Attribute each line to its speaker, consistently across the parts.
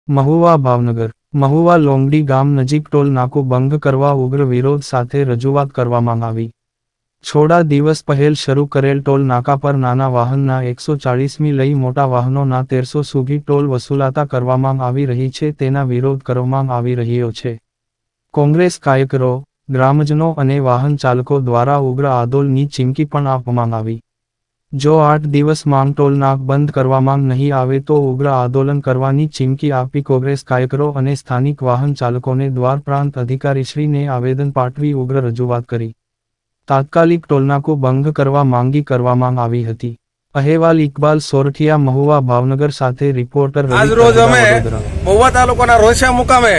Speaker 1: મહુવા ભાવનગર મહુવા લોંગડી ગામ નજીક ટોલ નાકું ભંગ કરવા ઉગ્ર વિરોધ સાથે રજૂઆત કરવામાં આવી. થોડા દિવસ પહેલ શરૂ કરેલ ટોલ નાકા પર નાના વાહનના 140મી લઈ મોટા વાહનોના 1300 સુધી ટોલ વસૂલાતા કરવામાં આવી રહી છે, તેના વિરોધ કરવામાં આવી રહ્યો છે. કોંગ્રેસ કાર્યકરો, ગ્રામજનો અને વાહન ચાલકો દ્વારા ઉગ્ર આંદોલનની ચીમકી પણ આપવામાં આવી. જો 8 દિવસમાં ટોલ નાક બંધ કરવામાં નહીં આવે તો ઉગ્ર આંદોલન કરવાની ચીમકી આપી કોંગ્રેસ કાર્યકરો અને સ્થાનિક વાહન ચાલકોને દ્વાર પ્રાંત અધિકારીશ્રીને આવેદન પાઠવી ઉગ્ર રજૂઆત કરી. તાત્કાલિક ટોલનાકું ભંગ કરવા માંગી કરવામાં આવી હતી. અહેવાલ ઇકબાલ સોરઠિયા, મહુવા ભાવનગર સાથે રિપોર્ટર
Speaker 2: આજ રોજ અમે મહુવા તાલુકાના રોસા મુકામે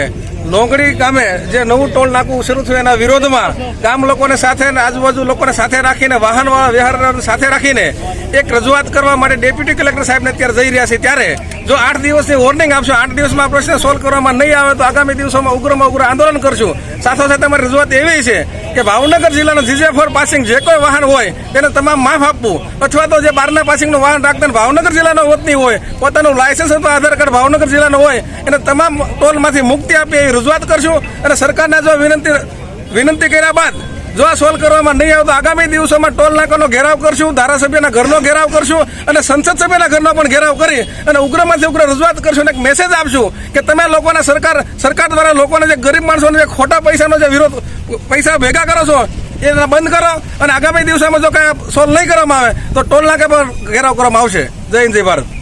Speaker 2: લોંગડી ગામે જે નવું ટોલ નાકું શરૂ થયું એના વિરોધમાં ગામ લોકોને સાથે અને આજુબાજુ લોકોને સાથે રાખીને વાહન વ્યવહાર સાથે રાખીને એક રજૂઆત કરવા માટે ડેપ્યુટી કલેક્ટર સાહેબને અત્યારે જઈ રહ્યા છે. ત્યારે જો 8 દિવસની વોર્નિંગ આપશો, 8 દિવસમાં પ્રશ્ન સોલ્વ કરવામાં નહીં આવે તો આગામી દિવસોમાં ઉગ્રમાં ઉગ્ર આંદોલન કરશું. સાથોસાથ અમારી રજૂઆત એવી છે કે ભાવનગર જિલ્લાનો GJ4 પાસિંગ જે કોઈ વાહન હોય તેને તમામ માફ આપવું, અથવા તો જે બહારના પાસિંગનું વાહન રાખતા ભાવનગર જિલ્લાનો વતની હોય, પોતાનું લાયસન્સ અથવા આધાર કાર્ડ ભાવનગર જિલ્લાનો હોય, એને તમામ ટોલમાંથી મુક્તિ આપી એવી રજૂઆત કરશું. અને સરકારને જો વિનંતી કર્યા બાદ જો આ સોલ્વ કરવામાં નહીં આવે તો આગામી દિવસોમાં ટોલ નાકાનો ઘેરાવ કરશું, ધારાસભ્યના ઘરનો ઘેરાવ કરશું અને સંસદ સભ્યના ઘરનો પણ ઘેરાવ કરી અને ઉગ્રમાંથી ઉગ્ર રજૂઆત કરશું અને એક મેસેજ આપશું કે તમે લોકોના સરકાર દ્વારા લોકોને જે ગરીબ માણસોને જે ખોટા પૈસાનો જે વિરોધ પૈસા ભેગા કરો છો એ બંધ કરો અને આગામી દિવસોમાં જો કાંઈ સોલ્વ નહીં કરવામાં આવે તો ટોલ નાકા પર ઘેરાવ કરવામાં આવશે. જય હિન્દ, જય ભારત.